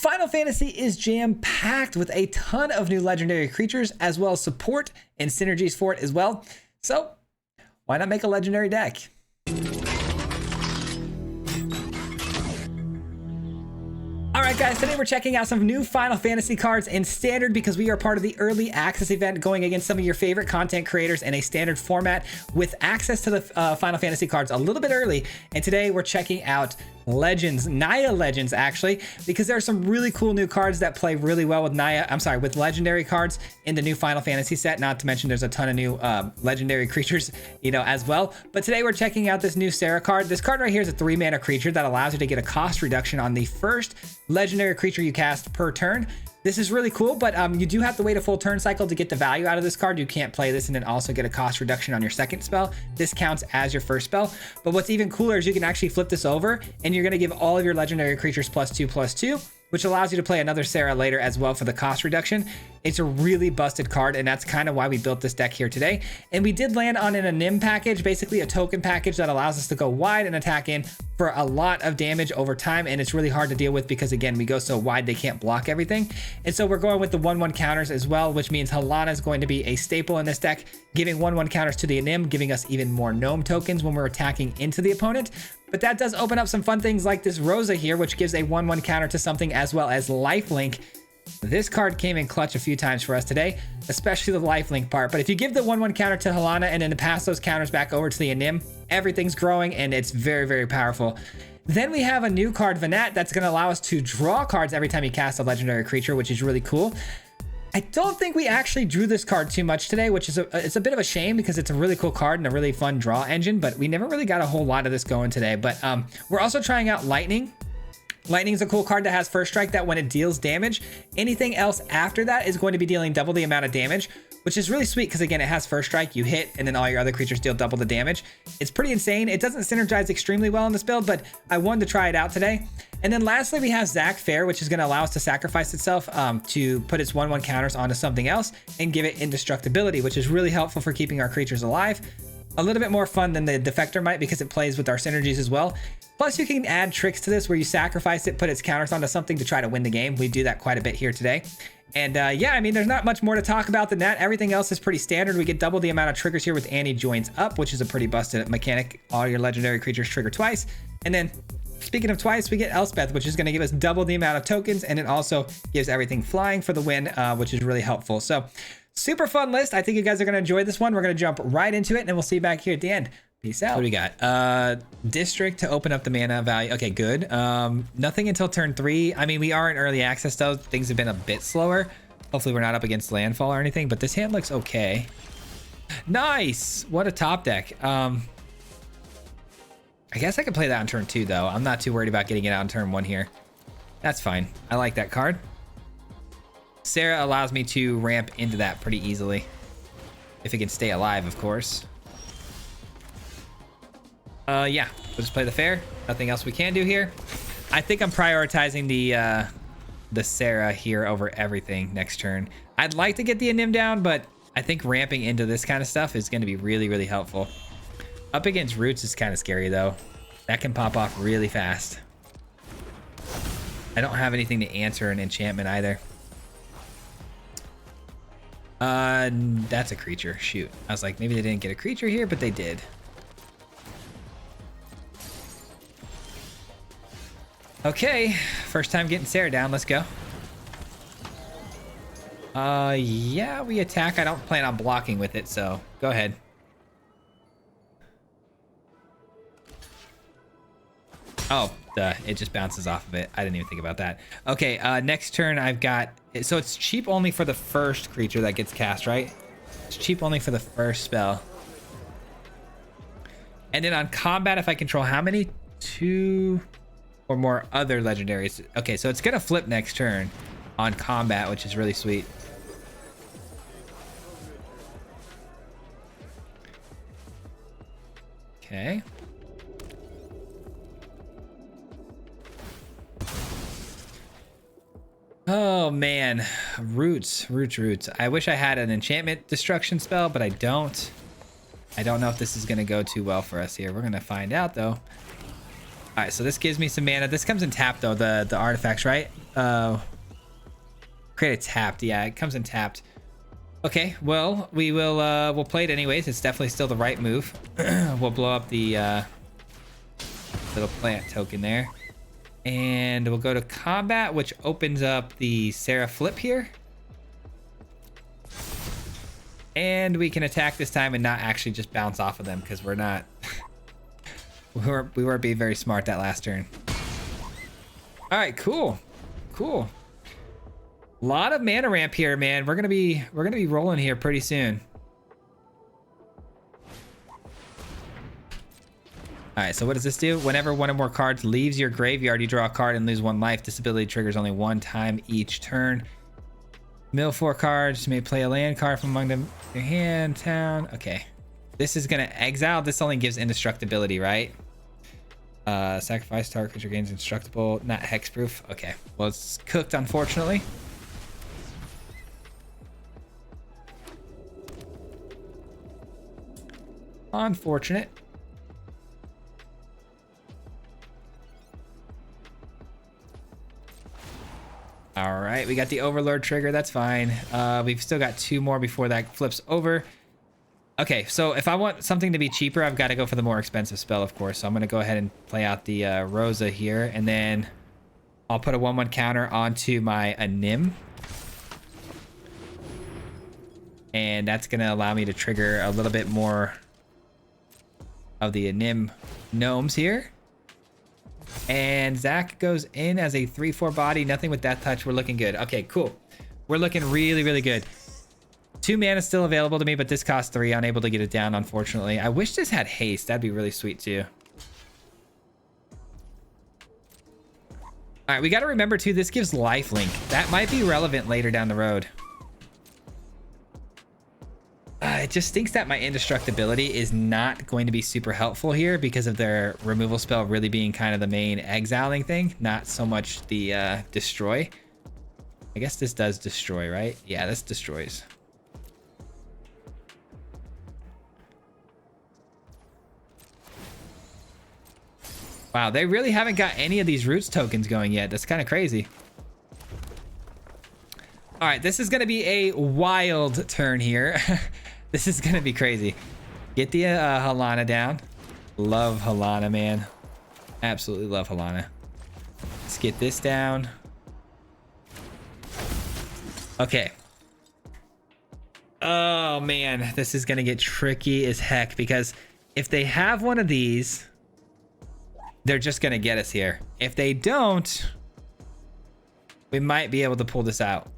Final Fantasy is jam-packed with a ton of new legendary creatures, as well as support and synergies for it as well. So why not make a legendary deck? Alright guys, today we're checking out some new Final Fantasy cards in Standard because we are part of the early access event going against some of your favorite content creators in a Standard format with access to the Final Fantasy cards a little bit early. And today we're checking out Legends, Naya Legends actually, because there are some really cool new cards that play really well with with legendary cards in the new Final Fantasy set. Not to mention there's a ton of new legendary creatures, as well. But today we're checking out this new Sarah card. This card right here is a 3-mana creature that allows you to get a cost reduction on the first legendary creature you cast per turn. This is really cool, but you do have to wait a full turn cycle to get the value out of this card. You can't play this and then also get a cost reduction on your second spell. This counts as your first spell. But what's even cooler is you can actually flip this over and you're going to give all of your legendary creatures +2/+2, which allows you to play another Sarah later as well for the cost reduction. It's a really busted card, and that's kind of why we built this deck here today. And we did land on an Anim package, basically a token package that allows us to go wide and attack in for a lot of damage over time, and it's really hard to deal with because, again, we go so wide they can't block everything. And so we're going with the 1/1 counters as well, which means Helana is going to be a staple in this deck, giving 1/1 counters to the Anim, giving us even more Gnome tokens when we're attacking into the opponent. But that does open up some fun things like this Rosa here, which gives a 1/1 counter to something, as well as Lifelink. This card came in clutch a few times for us today, especially the Lifelink part. But if you give the 1/1 counter to Helana and then pass those counters back over to the Anim, everything's growing and it's very, very powerful. Then we have a new card, Vanat, that's going to allow us to draw cards every time you cast a legendary creature, which is really cool. I don't think we actually drew this card too much today, which is it's a bit of a shame because it's a really cool card and a really fun draw engine, but we never really got a whole lot of this going today. But we're also trying out Lightning. Lightning is a cool card that has first strike that when it deals damage, anything else after that is going to be dealing double the amount of damage, which is really sweet because, again, it has first strike, you hit, and then all your other creatures deal double the damage. It's pretty insane. It doesn't synergize extremely well in this build, but I wanted to try it out today. And then lastly, we have Zac Fair, which is going to allow us to sacrifice itself to put its 1/1 counters onto something else and give it indestructibility, which is really helpful for keeping our creatures alive. A little bit more fun than the Defector might because it plays with our synergies as well. Plus, you can add tricks to this where you sacrifice it, put its counters onto something to try to win the game. We do that quite a bit here today. And yeah, I mean, there's not much more to talk about than that. Everything else is pretty standard. We get double the amount of triggers here with Annie Joins Up, which is a pretty busted mechanic. All your legendary creatures trigger twice. And then, speaking of twice, we get Elspeth, which is going to give us double the amount of tokens. And it also gives everything flying for the win, which is really helpful. So, super fun list. I think you guys are going to enjoy this one. We're going to jump right into it, and we'll see you back here at the end. Peace out. What do we got? District to open up the mana value. Okay, good. Nothing until turn 3. I mean, we are in early access, though. Things have been a bit slower. Hopefully, we're not up against Landfall or anything, but this hand looks okay. Nice. What a top deck. I guess I could play that on turn 2, though. I'm not too worried about getting it out on turn 1 here. That's fine. I like that card. Sarah allows me to ramp into that pretty easily. If it can stay alive, of course. Yeah, we'll just play the fair. Nothing else we can do here. I think I'm prioritizing the Sarah here over everything next turn. I'd like to get the Anim down, but I think ramping into this kind of stuff is going to be really, really helpful. Up against Roots is kind of scary, though. That can pop off really fast. I don't have anything to answer an enchantment either. That's a creature. Shoot. I was like, maybe they didn't get a creature here, but they did. Okay, first time getting Sarah down. Let's go. Yeah, we attack. I don't plan on blocking with it, so go ahead. Oh, it just bounces off of it. I didn't even think about that. Okay, next turn I've got... So it's cheap only for the first creature that gets cast, right? It's cheap only for the first spell. And then on combat, if I control how many? 2 or more other legendaries. Okay, so it's gonna flip next turn on combat, which is really sweet. Okay. Oh man, roots. I wish I had an enchantment destruction spell, but I don't. I don't know if this is gonna go too well for us here. We're gonna find out though. All right, so this gives me some mana. This comes in tapped though, the artifacts, right? Create a tapped. Yeah, it comes in tapped. Okay, well, we'll play it anyways. It's definitely still the right move. We'll blow up the little plant token there. And we'll go to combat, which opens up the Sarah flip here. And we can attack this time and not actually just bounce off of them because we're not... we weren't being very smart that last turn. All right, cool. Cool. A lot of mana ramp here, man. We're gonna be rolling here pretty soon. All right, so what does this do? Whenever one or more cards leaves your graveyard, you draw a card and lose 1 life. This ability triggers only 1 time each turn. Mill 4 cards. You may play a land card from among them. Your hand, town. Okay. This is gonna exile. This only gives indestructibility, right? Sacrifice target creature gains indestructible, not hexproof. Okay. Well, it's cooked, unfortunately. Unfortunate. All right, we got the Overlord trigger. That's fine. We've still got 2 more before that flips over. Okay, so if I want something to be cheaper, I've got to go for the more expensive spell, of course. So I'm going to go ahead and play out the Rosa here, and then I'll put a 1/1 counter onto my Anim. And that's going to allow me to trigger a little bit more of the Anim gnomes here. And Zach goes in as a 3/4 body. Nothing with Death Touch. We're looking good. Okay, cool. We're looking really, really good. 2 mana still available to me, but this costs 3. Unable to get it down, unfortunately. I wish this had haste. That'd be really sweet, too. All right, we got to remember, too, this gives lifelink. That might be relevant later down the road. It just stinks that my indestructibility is not going to be super helpful here because of their removal spell really being kind of the main exiling thing, not so much the destroy. I guess this does destroy, right? Yeah, this destroys. Wow, they really haven't got any of these roots tokens going yet. That's kind of crazy. All right, this is going to be a wild turn here. This is going to be crazy. Get the Halana down. Love Halana, man. Absolutely love Halana. Let's get this down. Okay. Oh, man. This is going to get tricky as heck because if they have one of these, they're just going to get us here. If they don't, we might be able to pull this out.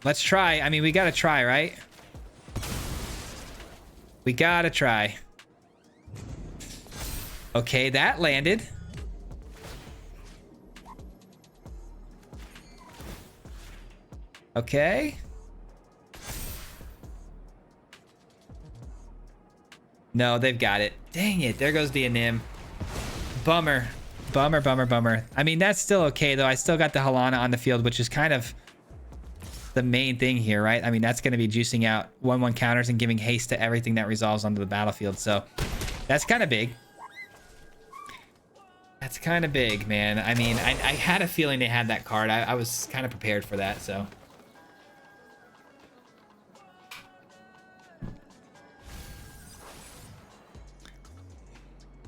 Let's try. I mean, we got to try, right? We got to try. Okay, that landed. Okay. No, they've got it. Dang it. There goes the Anim. Bummer. Bummer, bummer, bummer. I mean, that's still okay, though. I still got the Halana on the field, which is kind of the main thing here, right? I mean, that's going to be juicing out 1/1 counters and giving haste to everything that resolves onto the battlefield. So that's kind of big. That's kind of big, man. I mean, I had a feeling they had that card. I was kind of prepared for that, so.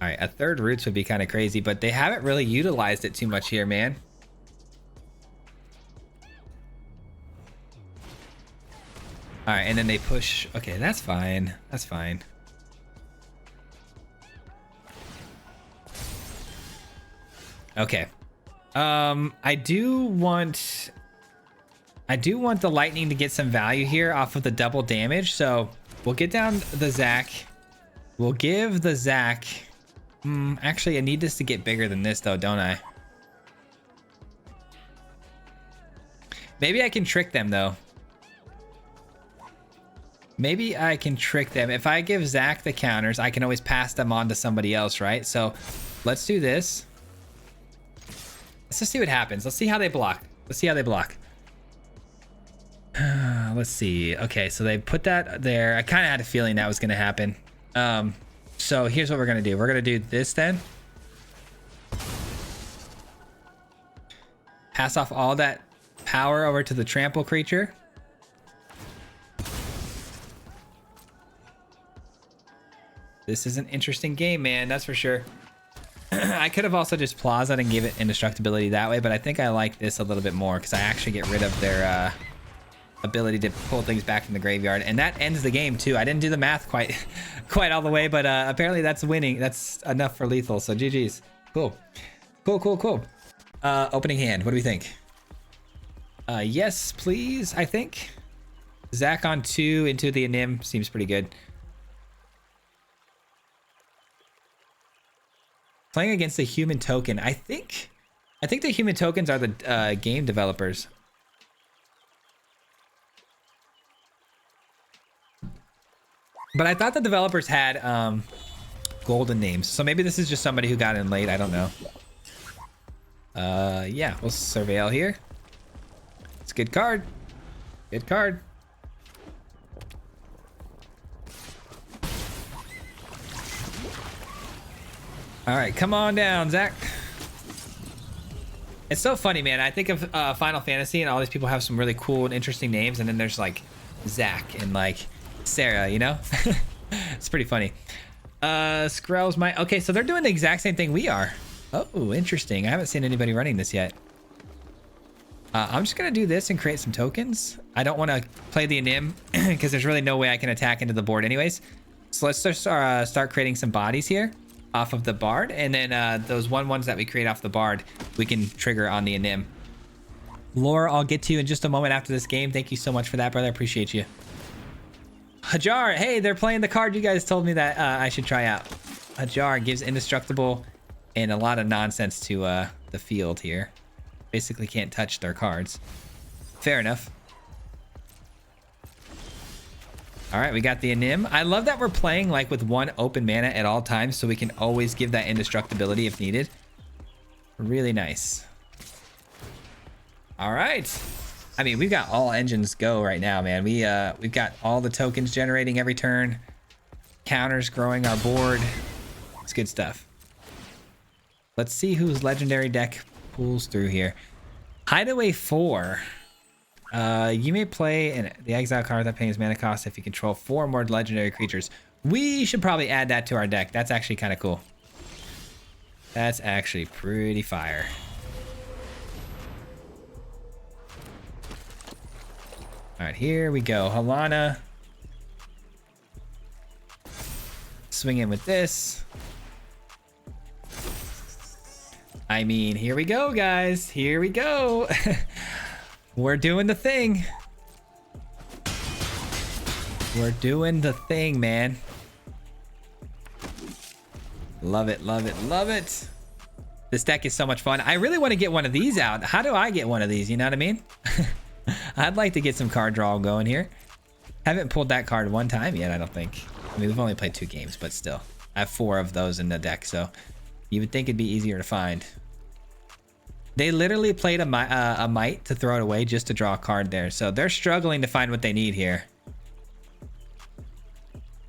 All right, a 3rd Roots would be kind of crazy, but they haven't really utilized it too much here, man. All right, and then they push. Okay, that's fine. That's fine. Okay. I do want the lightning to get some value here off of the double damage. So we'll get down the Zac. We'll give the Zac. Actually, I need this to get bigger than this, though, don't I? Maybe I can trick them, though. Maybe I can trick them. If I give Zac the counters, I can always pass them on to somebody else, right? So let's do this. Let's just see what happens. Let's see how they block. Let's see how they block. Let's see. Okay, so they put that there. I kind of had a feeling that was going to happen. So here's what we're going to do. We're going to do this then. Pass off all that power over to the trample creature. This is an interesting game, man. That's for sure. I could have also just Plaza and gave it indestructibility that way, but I think I like this a little bit more because I actually get rid of their ability to pull things back from the graveyard, and that ends the game too. I didn't do the math quite all the way, but apparently that's winning. That's enough for lethal. So GG's. Cool. Opening hand. What do we think? Yes, please. I think Zach on 2 into the Anim seems pretty good. Playing against the human token. I think the human tokens are the game developers. But I thought the developers had golden names. So maybe this is just somebody who got in late. I don't know. Yeah, we'll surveil here. It's a good card. Good card. All right, come on down, Zach. It's so funny, man. I think of Final Fantasy and all these people have some really cool and interesting names, and then there's like Zach and like Sarah, you know? It's pretty funny. Skrell's my... Okay, so they're doing the exact same thing we are. Oh, interesting. I haven't seen anybody running this yet. I'm just gonna do this and create some tokens. I don't want to play the Anim because there's really no way I can attack into the board anyways. So let's just start creating some bodies here off of the Bard, and then those 1/1s that we create off the Bard, we can trigger on the Anim. Laura, I'll get to you in just a moment after this game. Thank you so much for that, brother. I appreciate you. Hajar, hey, they're playing the card you guys told me that I should try out. Hajar gives indestructible and a lot of nonsense to the field here. Basically can't touch their cards. Fair enough. All right, we got the Anim. I love that we're playing like with 1 open mana at all times, so we can always give that indestructibility if needed. Really nice. All right. I mean, we've got all engines go right now, man. We've got all the tokens generating every turn. Counters growing our board. It's good stuff. Let's see whose legendary deck pulls through here. Hideaway 4. You may play the exile card that pays mana cost if you control 4 more legendary creatures. We should probably add that to our deck. That's actually kind of cool. That's actually pretty fire. All right, here we go. Halana. Swing in with this. I mean, here we go, guys. Here we go. We're doing the thing. We're doing the thing, man. Love it, love it, love it. This deck is so much fun. I really want to get one of these out. How do I get one of these? You know what I mean? I'd like to get some card draw going here. Haven't pulled that card one time yet, I don't think. I mean, we've only played 2 games, but still. I have 4 of those in the deck, so you would think it'd be easier to find. They literally played a might to throw it away just to draw a card there. So they're struggling to find what they need here.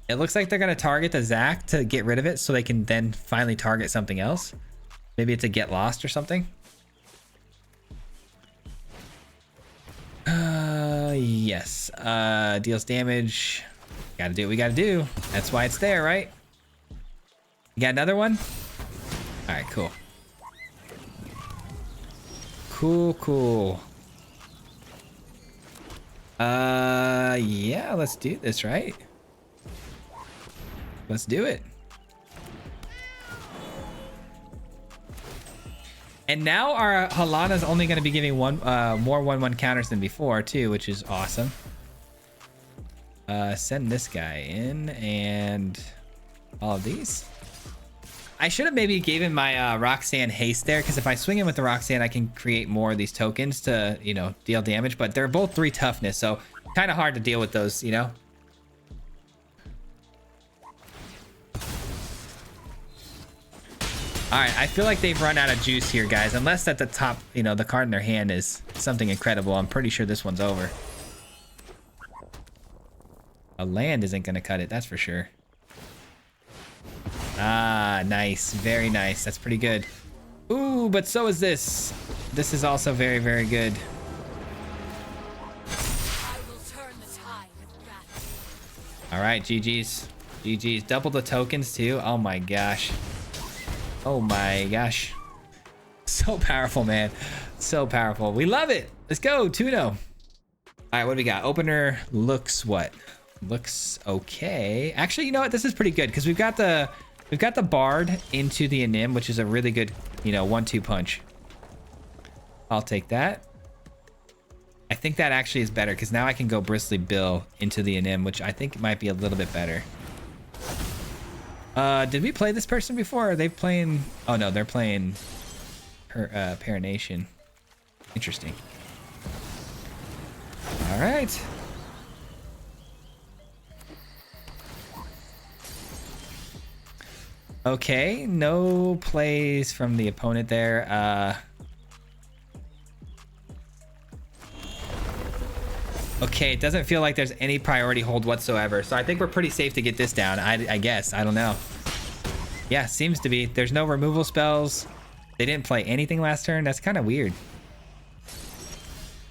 It looks like they're going to target the Zac to get rid of it so they can then finally target something else. Maybe it's a get lost or something. Yes. Deals damage. Gotta do what we gotta do. That's why it's there, right? You got another one? All right, cool. Cool. Yeah, let's do this, right? Let's do it. And now our Halana's only going to be giving more 1/1 counters than before too, which is awesome. Send this guy in and all of these. I should have maybe given my Roxanne haste there, because if I swing in with the Roxanne, I can create more of these tokens to, you know, deal damage. But they're both 3 toughness, so kind of hard to deal with those, you know. All right, I feel like they've run out of juice here, guys. Unless at the top, you know, the card in their hand is something incredible. I'm pretty sure this one's over. A land isn't going to cut it, that's for sure. Ah, nice. Very nice. That's pretty good. Ooh, but so is this. This is also very, very good. All right, GG's. GG's. Double the tokens too. Oh my gosh. Oh my gosh. So powerful, man. So powerful. We love it. Let's go. 2-0. All right, what do we got? Opener looks what? Looks okay. Actually, you know what? This is pretty good because we've got the Bard into the Anim, which is a really good, you know, 1-2 punch. I'll take that. I think that actually is better because now I can go Bristly Bill into the Anim, which I think might be a little bit better. Did we play this person before? Are they playing? Oh no, they're playing her Parination. Interesting. All right. Okay, no plays from the opponent there. Okay, it doesn't feel like there's any priority hold whatsoever. So I think we're pretty safe to get this down. I guess. I don't know. Yeah, seems to be. There's no removal spells. They didn't play anything last turn. That's kind of weird.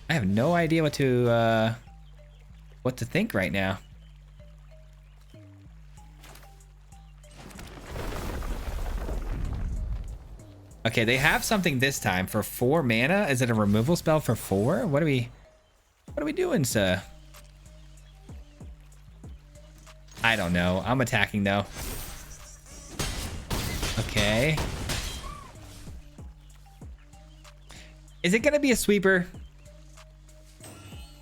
I have no idea what to think right now. Okay, they have something this time for 4 mana. Is it a removal spell for 4? What are we doing, sir? I don't know. I'm attacking though. Okay. Is it gonna be a sweeper?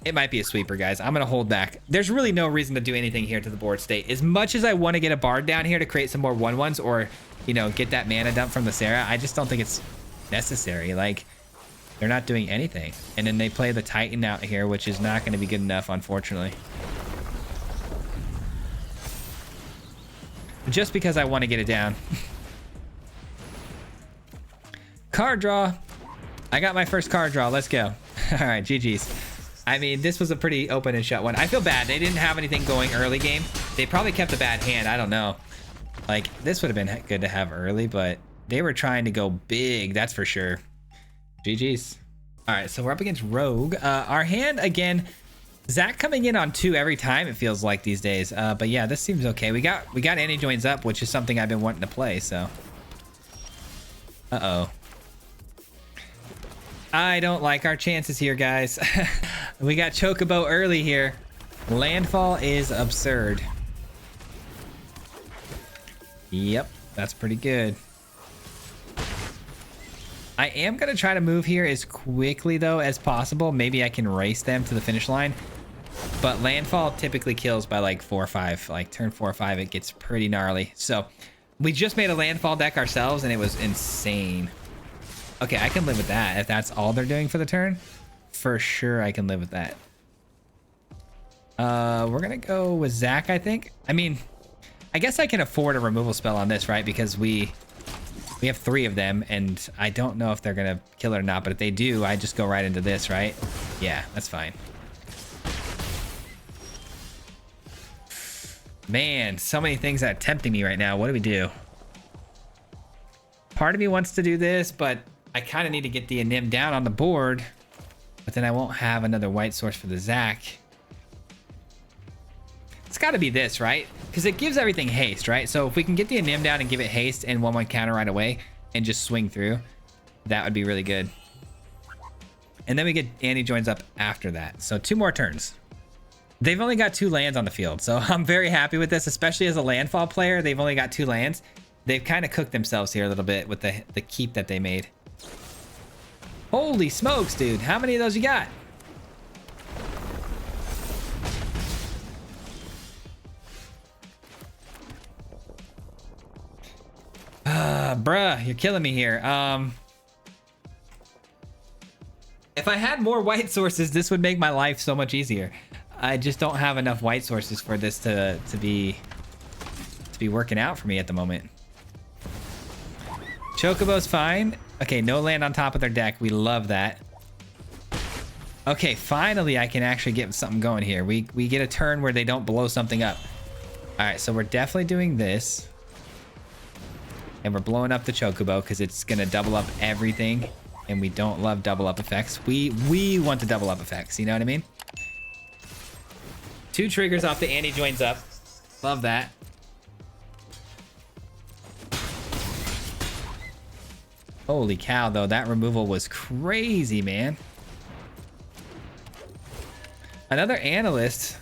It might be a sweeper, guys. I'm gonna hold back. There's really no reason to do anything here to the board state. As much as I want to get a Bard down here to create some more 1/1s or, you know, get that mana dump from the Sarah, I just don't think it's necessary. Like, they're not doing anything. And then they play the Titan out here, which is not going to be good enough, unfortunately. Just because I want to get it down. Card draw. I got my first card draw. Let's go. All right, GG's. I mean, this was a pretty open and shut one. I feel bad. They didn't have anything going early game. They probably kept a bad hand. I don't know. Like, this would have been good to have early, but they were trying to go big. That's for sure. GG's. All right, so we're up against Rogue. Our hand, again, Zach coming in on 2 every time, it feels like these days. But yeah, this seems okay. We got anti-joins up, which is something I've been wanting to play, so. Uh-oh. I don't like our chances here, guys. We got Chocobo early here. Landfall is absurd. Yep, that's pretty good. I am going to try to move here as quickly, though, as possible. Maybe I can race them to the finish line. But Landfall typically kills by like 4 or 5. Like turn 4 or 5, it gets pretty gnarly. So we just made a Landfall deck ourselves, and it was insane. Okay, I can live with that. If that's all they're doing for the turn, for sure I can live with that. We're going to go with Zach, I think. I mean, I guess I can afford a removal spell on this, right? Because we have 3 of them, and I don't know if they're gonna kill it or not, but if they do, I just go right into this, right? Yeah, that's fine. Man, so many things that are tempting me right now. What do we do? Part of me wants to do this, but I kind of need to get the Anim down on the board, but then I won't have another white source for the Zach. It's got to be this, right? Because it gives everything haste, right? So if we can get the Anim down and give it haste and 1/1 counter right away and just swing through, that would be really good. And then we get anti-joins up after that. So 2 more turns. They've only got 2 lands on the field, so I'm very happy with this, especially as a Landfall player. They've only got 2 lands. They've kind of cooked themselves here a little bit with the keep that they made. Holy smokes, dude. How many of those you got? Bruh, you're killing me here. If I had more white sources, this would make my life so much easier. I just don't have enough white sources for this to be working out for me at the moment. Chocobo's fine. Okay, no land on top of their deck. We love that. Okay, finally I can actually get something going here. We get a turn where they don't blow something up. All right, so we're definitely doing this. And we're blowing up the Chocobo because it's going to double up everything. And we don't love double up effects. We want the double up effects. You know what I mean? 2 triggers off the anti-joins up. Love that. Holy cow, though. That removal was crazy, man. Another analyst.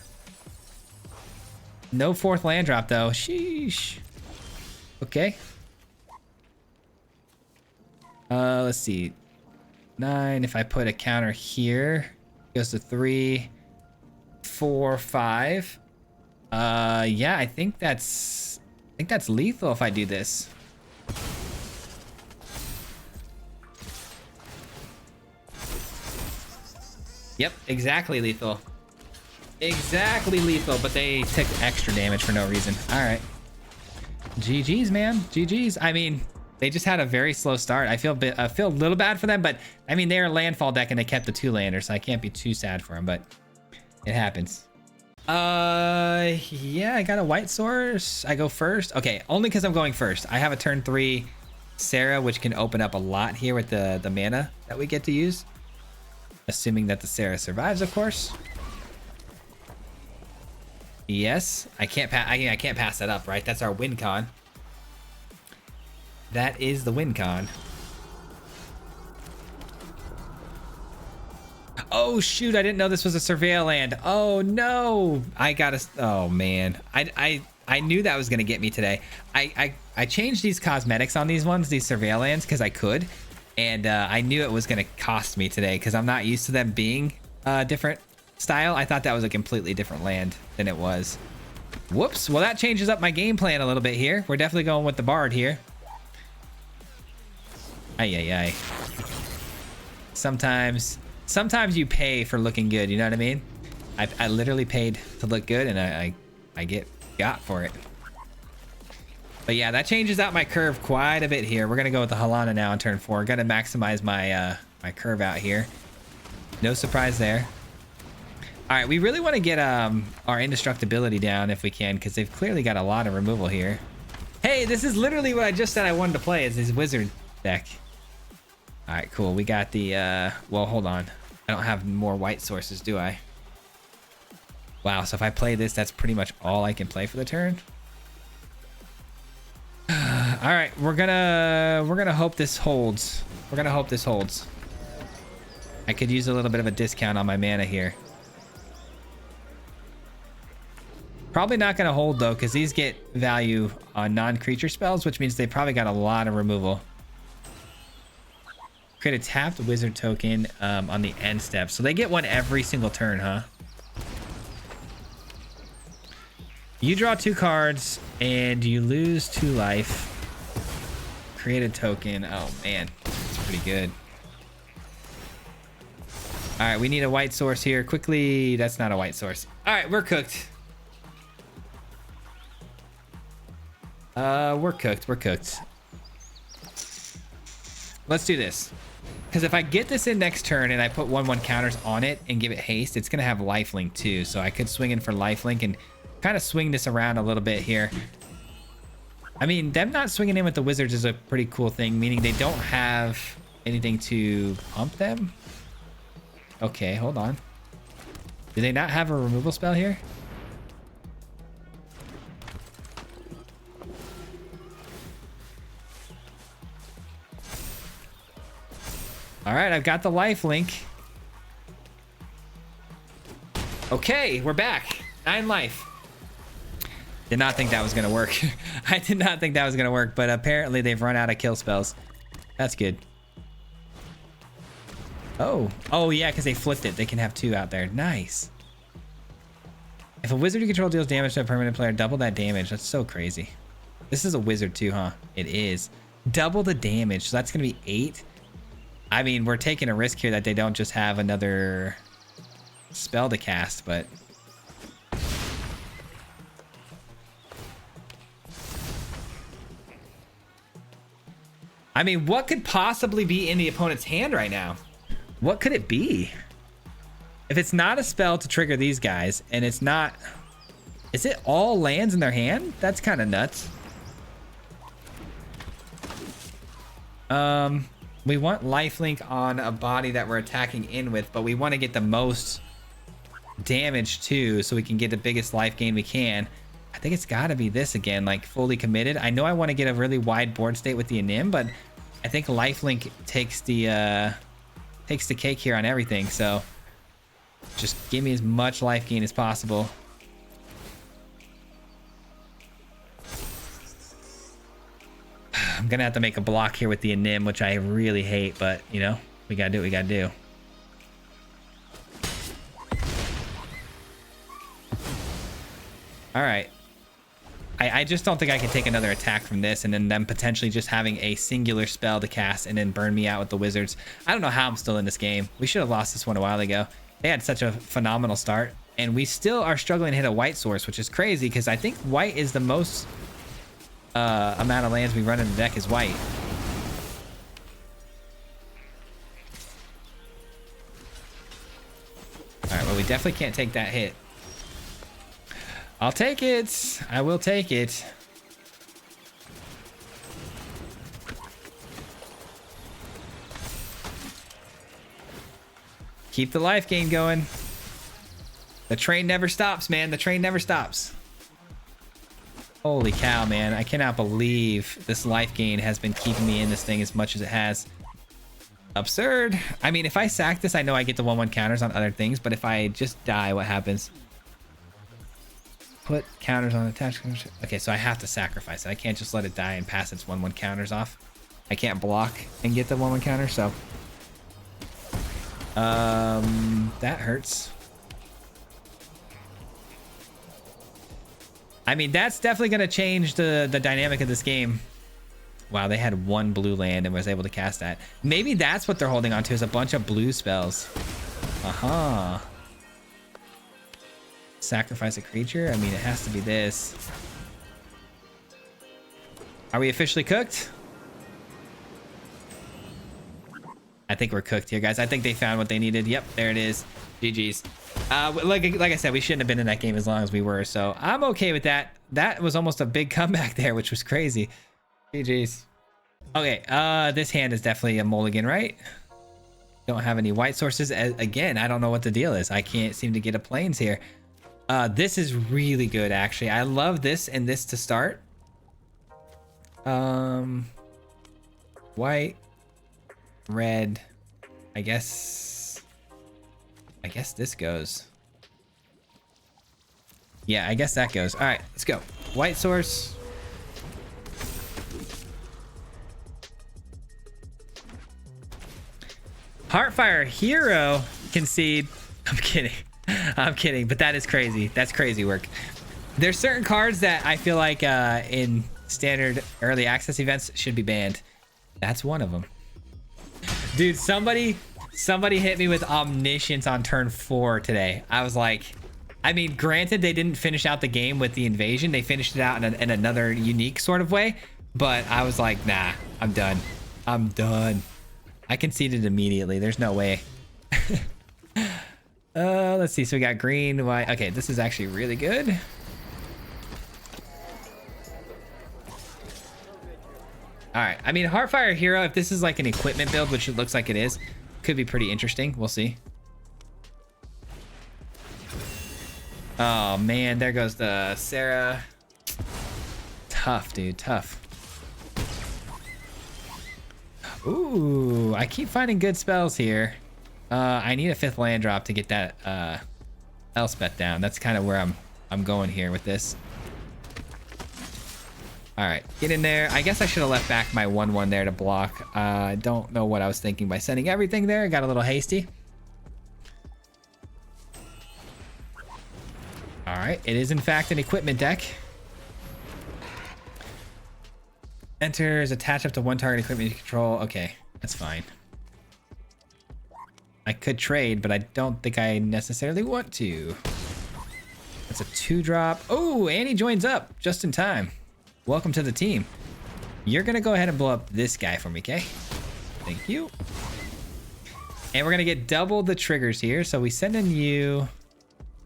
No 4th land drop, though. Sheesh. Okay. Let's see. 9. If I put a counter here, goes to 3, 4, 5. Yeah, I think that's lethal if I do this. Yep, exactly lethal. Exactly lethal, but they took extra damage for no reason. All right. GG's, man. GG's. I mean, they just had a very slow start. I feel a little bad for them, but I mean, they're a landfall deck and they kept the 2-lander, so I can't be too sad for them, but it happens. Yeah, I got a white source. I go first. Okay, only because I'm going first. I have a turn 3 Sarah, which can open up a lot here with the mana that we get to use. Assuming that the Sarah survives, of course. Yes, I can't pass that up, right? That's our win con. That is the win con. Oh shoot, I didn't know this was a surveil land. Oh no. Oh man. I knew that was gonna get me today. I changed these cosmetics on these ones, these surveil lands, because I could. And I knew it was gonna cost me today because I'm not used to them being different style. I thought that was a completely different land than it was. Whoops. Well, that changes up my game plan a little bit here. We're definitely going with the Bard here. Ay. Sometimes you pay for looking good. You know what I mean? I literally paid to look good, and I got for it. But yeah, that changes out my curve quite a bit here. We're gonna go with the Halana now on turn 4. Gotta maximize my my curve out here. No surprise there. All right, we really want to get our indestructibility down if we can, because they've clearly got a lot of removal here. Hey, this is literally what I just said I wanted to play, is this wizard deck. All right, cool. We got the well, hold on. I don't have more white sources, do I? Wow, so if I play this, that's pretty much all I can play for the turn. All right, we're gonna hope this holds. We're gonna hope this holds. I could use a little bit of a discount on my mana here. Probably not gonna hold though, because these get value on non-creature spells, which means they probably got a lot of removal. Create a tapped wizard token on the end step, so they get one every single turn, huh? You draw 2 cards and you lose 2 life. Create a token. Oh man, that's pretty good. All right, we need a white source here quickly. That's not a white source. All right, we're cooked. We're cooked. Let's do this. Because if I get this in next turn and I put 1/1 counters on it and give it haste, it's gonna have lifelink too. So I could swing in for lifelink and kind of swing this around a little bit here. I mean, them not swinging in with the wizards is a pretty cool thing, meaning they don't have anything to pump them. Okay, hold on. Do they not have a removal spell here? All right, I've got the lifelink. Okay, we're back. 9 life. Did not think that was gonna work. I did not think that was gonna work, but apparently they've run out of kill spells. That's good. Oh yeah, because they flipped it. They can have 2 out there. Nice. If a wizard you control deals damage to a permanent player, double that damage. That's so crazy. This is a wizard too, huh? It is. Double the damage, so that's gonna be 8. I mean, we're taking a risk here that they don't just have another spell to cast, but I mean, what could possibly be in the opponent's hand right now? What could it be? If it's not a spell to trigger these guys, and it's not... Is it all lands in their hand? That's kind of nuts. We want lifelink on a body that we're attacking in with, but we want to get the most damage too, so we can get the biggest life gain we can. I think it's got to be this again, like fully committed. I know I want to get a really wide board state with the Anim, but I think lifelink takes the cake here on everything. So just give me as much life gain as possible. I'm gonna have to make a block here with the Anim, which I really hate, but you know, we gotta do what we gotta do. All right. I just don't think I can take another attack from this and then them potentially just having a singular spell to cast and then burn me out with the wizards. I don't know how I'm still in this game. We should have lost this one a while ago. They had such a phenomenal start, and we still are struggling to hit a white source, which is crazy because I think white is the most amount of lands we run in the deck is white. All right, well, we definitely can't take that hit. I'll take it. I will take it. Keep the life gain going. The train never stops, man. The train never stops. Holy cow, man. I cannot believe this life gain has been keeping me in this thing as much as it has. Absurd. I mean, if I sack this, I know I get the 1/1 counters on other things, but if I just die, what happens? Put counters on attached. Okay, so I have to sacrifice it. I can't just let it die and pass its 1/1 counters off. I can't block and get the 1/1 counter, so that hurts. I mean, that's definitely going to change the dynamic of this game. Wow, they had one blue land and was able to cast that. Maybe that's what they're holding on to, is a bunch of blue spells. Aha. Sacrifice a creature? I mean, it has to be this. Are we officially cooked? I think we're cooked here, guys. I think they found what they needed. Yep, there it is. GG's. Like I said, we shouldn't have been in that game as long as we were, so I'm okay with that. That was almost a big comeback there, which was crazy. GG's. Okay, this hand is definitely a mulligan, right? Don't have any white sources. Again, I don't know what the deal is. I can't seem to get a plains here. This is really good, actually. I love this and this to start. White, red. I guess this goes. Yeah, I guess that goes. All right, let's go. White source. Heartfire Hero concede. I'm kidding. I'm kidding, but that is crazy. That's crazy work. There's certain cards that I feel like in standard early access events should be banned. That's one of them. Dude, somebody hit me with Omniscience on turn 4 today. I was like, I mean, granted, they didn't finish out the game with the invasion. They finished it out in another unique sort of way. But I was like, nah, I'm done. I'm done. I conceded immediately. There's no way. Let's see. So we got green, white. Okay, this is actually really good. All right. I mean, Heartfire Hero, if this is like an equipment build, which it looks like it is, could be pretty interesting. We'll see. Oh, man. There goes the Sarah. Tough, dude. Tough. Ooh, I keep finding good spells here. I need a 5th land drop to get that Elspeth down. That's kind of where I'm going here with this. All right, get in there. I guess I should have left back my 1/1 there to block. I don't know what I was thinking by sending everything there. I got a little hasty. All right, it is in fact an equipment deck. Enters, attach up to 1 target equipment you control. Okay, that's fine. I could trade, but I don't think I necessarily want to. That's a 2-drop. Oh, Annie joins up just in time. Welcome to the team. You're gonna go ahead and blow up this guy for me, okay? Thank you. And we're gonna get double the triggers here. So we send in you.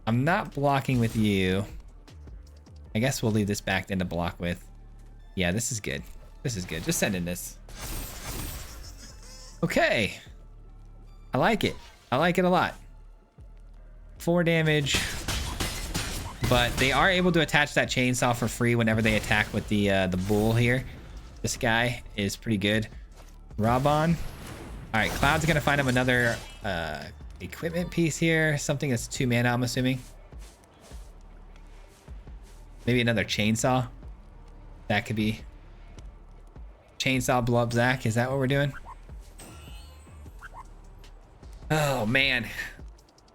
I'm not blocking with you. I guess we'll leave this back then to block with. Yeah, this is good. This is good. Just send in this. Okay. I like it. I like it a lot. 4 damage. But they are able to attach that chainsaw for free whenever they attack with the bull here. This guy is pretty good. Rabon. All right, Cloud's gonna find him another equipment piece here. Something that's 2 mana, I'm assuming. Maybe another chainsaw. That could be. Chainsaw blow up Zach. Is that what we're doing? Oh man.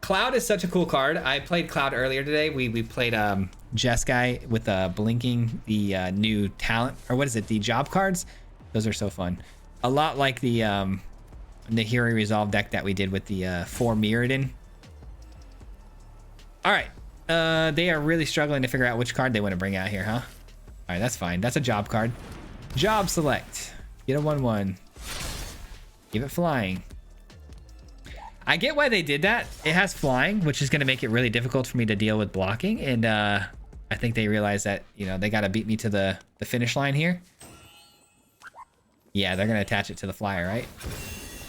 Cloud is such a cool card. I played Cloud earlier today. We played Jeskai with blinking the new talent, or what is it? The job cards. Those are so fun. A lot like the Nahiri Resolve deck that we did with the 4 Mirrodin. All right. They are really struggling to figure out which card they want to bring out here, huh? All right, that's fine. That's a job card. Job select. Get a 1/1. Give it flying. I get why they did that. It has flying, which is going to make it really difficult for me to deal with blocking. And I think they realize that, you know, they got to beat me to the finish line here. Yeah, they're going to attach it to the flyer, right?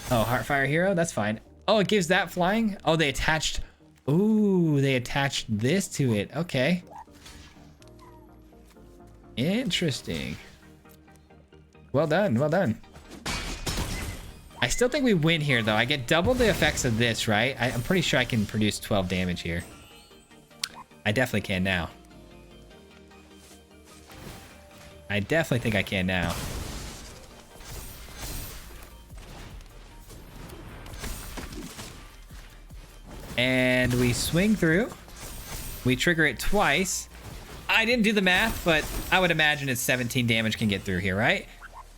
Oh, Heartfire Hero? That's fine. Oh, it gives that flying? Oh, they attached... Ooh, they attached this to it. Okay. Interesting. Well done. Well done. I still think we win here, though. I get double the effects of this, right? I'm pretty sure I can produce 12 damage here. I definitely can now. I definitely think I can now. And we swing through. We trigger it twice. I didn't do the math, but I would imagine it's 17 damage can get through here, right?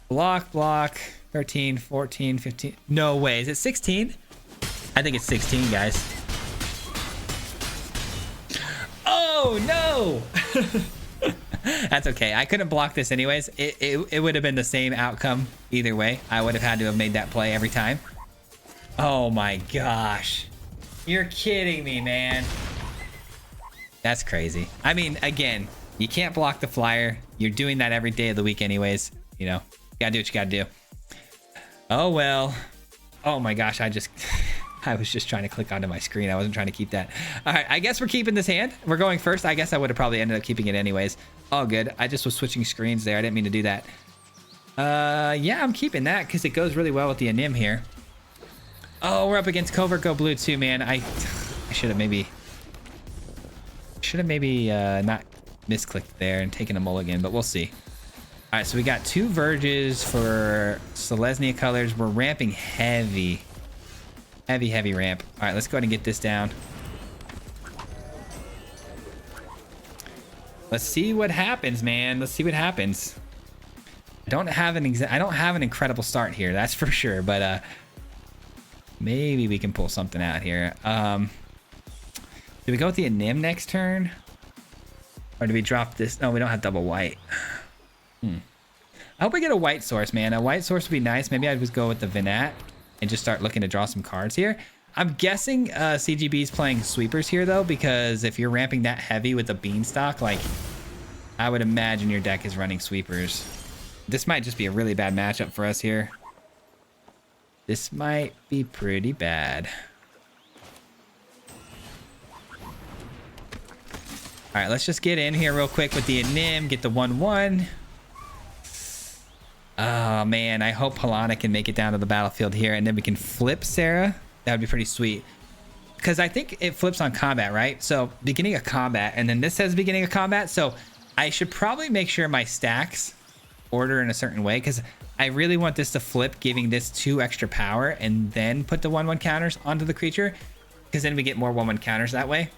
Block, block. 13, 14, 15. No way. Is it 16? I think it's 16, guys. Oh, no. That's okay. I couldn't block this anyways. It would have been the same outcome either way. I would have had to have made that play every time. Oh, my gosh. You're kidding me, man. That's crazy. I mean, again, you can't block the flyer. You're doing that every day of the week anyways. You know, you gotta do what you gotta do. Oh, well. Oh, my gosh. I was just trying to click onto my screen. I wasn't trying to keep that. All right. I guess we're keeping this hand. We're going first. I guess I would have probably ended up keeping it anyways. All good. I just was switching screens there. I didn't mean to do that. Yeah, I'm keeping that because it goes really well with the Anim here. Oh, we're up against Covert Go Blue too, man. I should have maybe not misclicked there and taken a mulligan, but we'll see. All right, so we got 2 Verges for Selesnya colors. We're ramping heavy. Heavy ramp. All right, let's go ahead and get this down. Let's see what happens, man. Let's see what happens. I don't have an incredible start here, that's for sure, but maybe we can pull something out here. Do we go with the Anim next turn? Or do we drop this? No, we don't have double white. I hope we get a white source, man. A white source would be nice. Maybe I'd just go with the Venat and just start looking to draw some cards here. I'm guessing CGB's playing sweepers here, though, because if you're ramping that heavy with the Beanstalk, like, I would imagine your deck is running sweepers. This might just be a really bad matchup for us here. This might be pretty bad. All right, let's just get in here real quick with the Anim, get the 1/1. Oh, man, I hope Helana can make it down to the battlefield here, and then we can flip Sarah. That would be pretty sweet. Because I think it flips on combat, right? So beginning of combat, and then this says beginning of combat. So I should probably make sure my stacks order in a certain way, because I really want this to flip, giving this 2 extra power, and then put the 1/1 counters onto the creature, because then we get more 1/1 counters that way.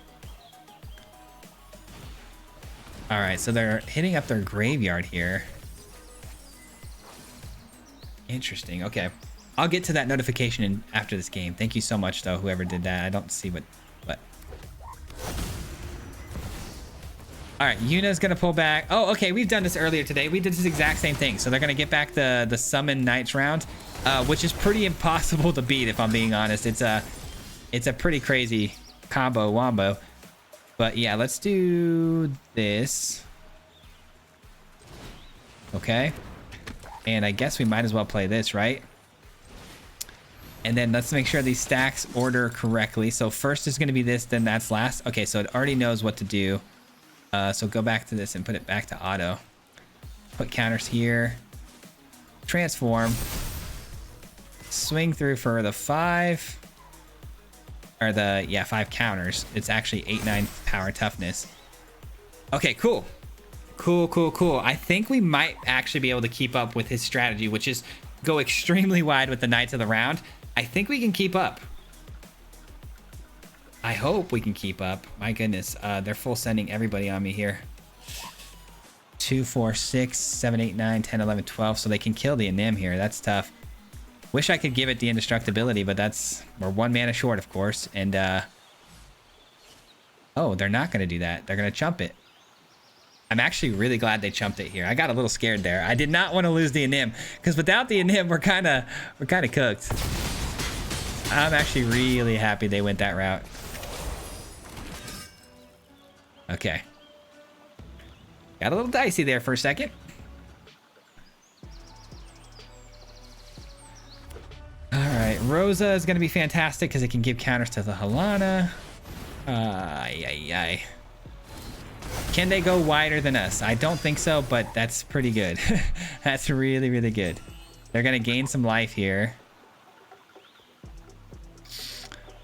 All right, so they're hitting up their graveyard here. Interesting. Okay, I'll get to that notification after this game. Thank you so much, though, whoever did that. I don't see what. All right, Yuna's gonna pull back. Oh, okay, we've done this earlier today. We did this exact same thing. So they're gonna get back the Summon Knights round, which is pretty impossible to beat, if I'm being honest. It's a pretty crazy combo wombo. But yeah, let's do this. Okay. And I guess we might as well play this, right? And then let's make sure these stacks order correctly. So first is going to be this, then that's last. Okay, so it already knows what to do. So go back to this and put it back to auto. Put counters here. Transform. Swing through for the 5. Or the, yeah, 5 counters. It's actually 8-9 power toughness. Okay, cool. Cool. I think we might actually be able to keep up with his strategy, which is go extremely wide with the Knights of the Round. I think we can keep up. I hope we can keep up. My goodness, they're full sending everybody on me here. 2, 4, 6, 7, 8, 9, 10, 11, 12. So they can kill the Anim here. That's tough. Wish I could give it the indestructibility, but we're 1 mana short, of course. And, oh, they're not going to do that. They're going to chump it. I'm actually really glad they chumped it here. I got a little scared there. I did not want to lose the Anim, because without the Anim, we're kind of cooked. I'm actually really happy they went that route. Okay. Got a little dicey there for a second. All right, Rosa is going to be fantastic because it can give counters to the Halana. Can they go wider than us? I don't think so, but that's pretty good. That's really, really good. They're going to gain some life here.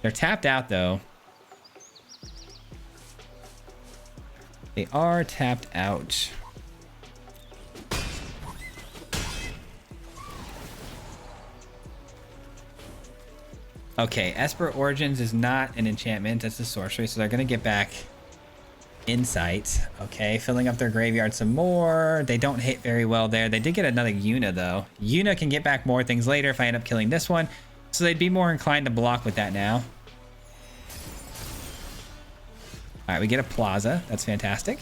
They're tapped out, though. They are tapped out. Okay, Esper Origins is not an enchantment. That's a sorcery, so they're going to get back Insight. Okay, filling up their graveyard some more. They don't hit very well there. They did get another Yuna, though. Yuna can get back more things later if I end up killing this one. So they'd be more inclined to block with that now. All right, we get a Plaza. That's fantastic.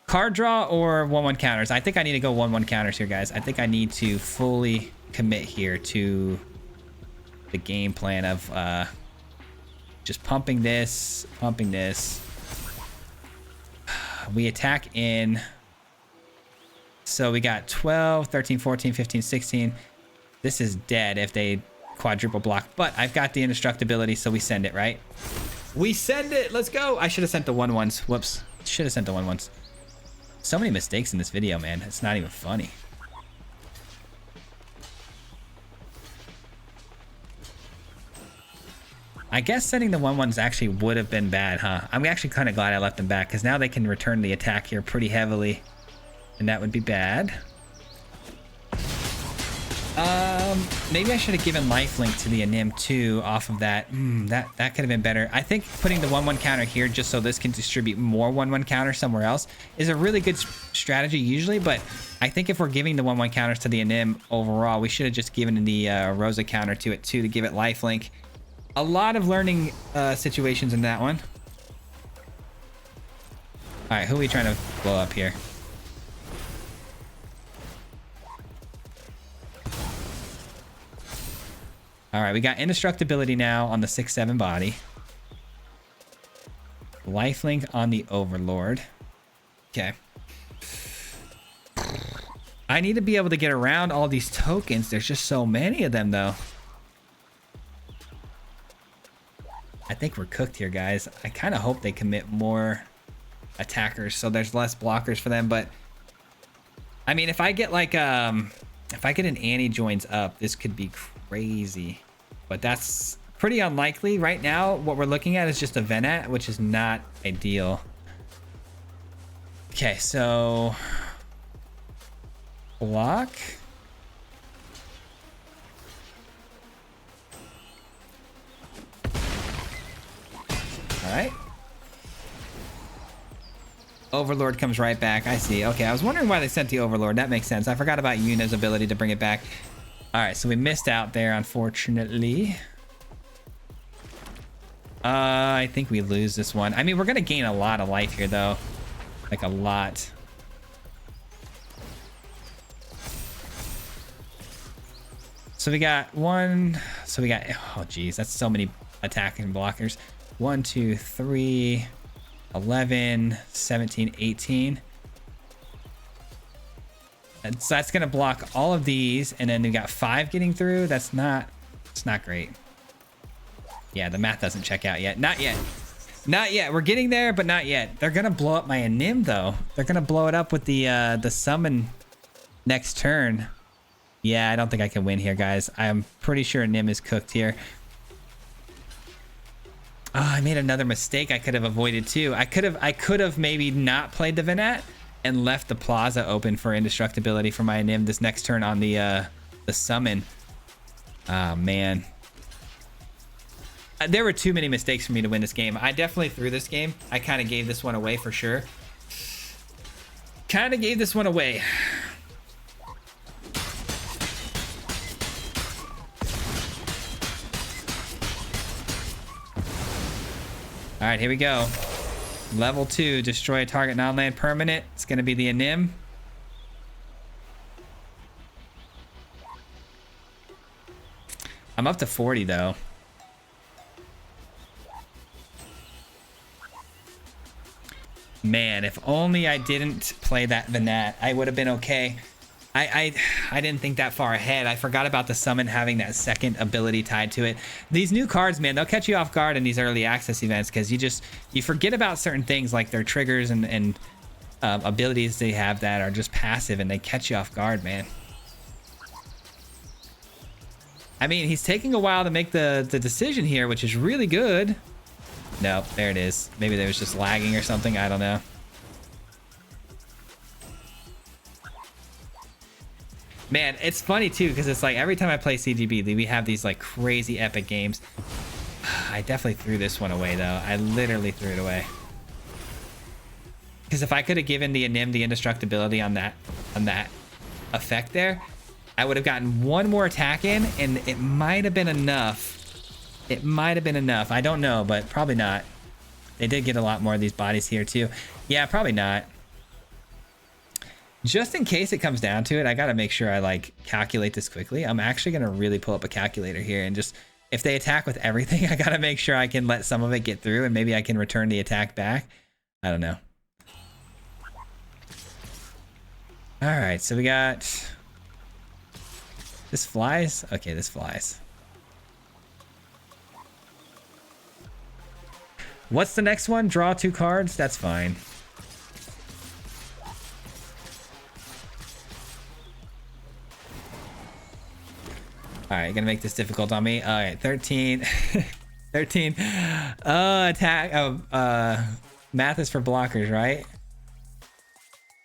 Card draw or 1/1 counters? I think I need to go 1/1 counters here, guys. I think I need to fully commit here to the game plan of just pumping this. We attack in. So we got 12, 13, 14, 15, 16. This is dead if they quadruple block, but I've got the indestructibility, so we send it, right? We send it. Let's go. I should have sent the 1/1s. Whoops. Should have sent the 1/1s. So many mistakes in this video, man. It's not even funny. I guess sending the 1/1s actually would have been bad, huh? I'm actually kind of glad I left them back, because now they can return the attack here pretty heavily, and that would be bad. Maybe I should have given lifelink to the Anim too off of that. That could have been better. I think putting the 1/1 counter here just so this can distribute more 1/1 counters somewhere else is a really good strategy usually, but I think if we're giving the 1/1 counters to the Anim overall, we should have just given the Rosa counter to it too to give it lifelink. A lot of learning situations in that one. All right, who are we trying to blow up here? All right, we got indestructibility now on the 6/7 body. Lifelink on the Overlord. Okay. I need to be able to get around all these tokens. There's just so many of them, though. I think we're cooked here, guys. I kind of hope they commit more attackers so there's less blockers for them, but I mean, if I get like if I get an Annie joins up, this could be crazy, but that's pretty unlikely right now. What we're looking at is just a Venat, which is not ideal. Okay, so block. All right. Overlord comes right back. I see. Okay, I was wondering why they sent the Overlord. That makes sense. I forgot about Yuna's ability to bring it back. All right, so we missed out there, unfortunately. I think we lose this one. I mean, we're going to gain a lot of life here, though. Like, a lot. So we got one. So we got, oh, geez, that's so many attacking blockers. 1, 2, 3, 11, 17, 18. So that's gonna block all of these, and then we got 5 getting through. It's not great. Yeah, the math doesn't check out yet. Not yet. Not yet. We're getting there, but not yet. They're gonna blow up my Anim though. They're gonna blow it up with the summon next turn. Yeah, I don't think I can win here, guys. I'm pretty sure Anim is cooked here. Oh, I made another mistake I could have avoided too. I could have maybe not played the Venat and left the Plaza open for indestructibility for my Anim this next turn on the summon. Oh man. There were too many mistakes for me to win this game. I definitely threw this game. I kind of gave this one away for sure. Kind of gave this one away. All right, here we go. Level 2, destroy a target non-land permanent. It's going to be the Anim. I'm up to 40 though. Man, if only I didn't play that Venat, I would have been okay. I didn't think that far ahead. I forgot about the summon having that second ability tied to it. These new cards, man, they'll catch you off guard in these early access events because you forget about certain things like their triggers and abilities they have that are just passive, and they catch you off guard, man. I mean, he's taking a while to make the decision here, which is really good. Nope, there it is. Maybe there was just lagging or something. I don't know. Man, it's funny too, because it's like every time I play CGB, we have these like crazy epic games. I definitely threw this one away though. I literally threw it away. Because if I could have given the Anim the indestructibility on that effect there, I would have gotten one more attack in, and it might have been enough. It might have been enough. I don't know, but probably not. They did get a lot more of these bodies here too. Yeah, probably not. Just in case it comes down to it, I got to make sure I like calculate this quickly. I'm actually going to really pull up a calculator here and just, if they attack with everything, I got to make sure I can let some of it get through and maybe I can return the attack back. I don't know. All right, so we got, this flies. Okay, this flies. What's the next one? Draw 2 cards? That's fine. All right, gonna make this difficult on me. All right, 13. 13. Attack. Oh, math is for blockers, right?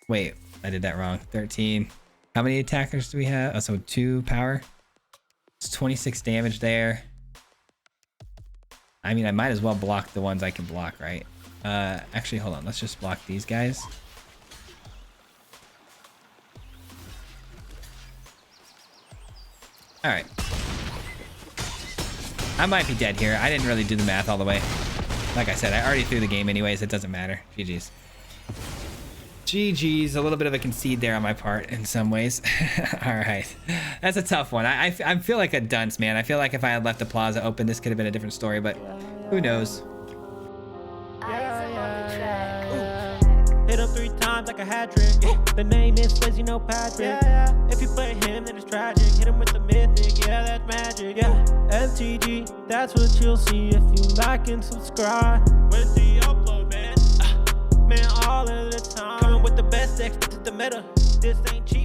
Wait, I did that wrong. 13. How many attackers do we have? Oh, so 2 power. It's 26 damage there. I mean, I might as well block the ones I can block, right? Actually, hold on. Let's just block these guys. All right. I might be dead here. I didn't really do the math all the way. Like I said, I already threw the game anyways. It doesn't matter. GG's. GG's. A little bit of a concede there on my part in some ways. All right. That's a tough one. I feel like a dunce, man. I feel like if I had left the Plaza open, this could have been a different story, but who knows? Hit him 3 times like a hat trick. The name is Swayze, no Patrick. If you play him, then it's tragic. Hit him with the mythic, yeah, that's magic. MTG, that's what you'll see if you like and subscribe. With the upload, man. Man, all of the time. Coming with the best decks, this is the meta. This ain't cheap.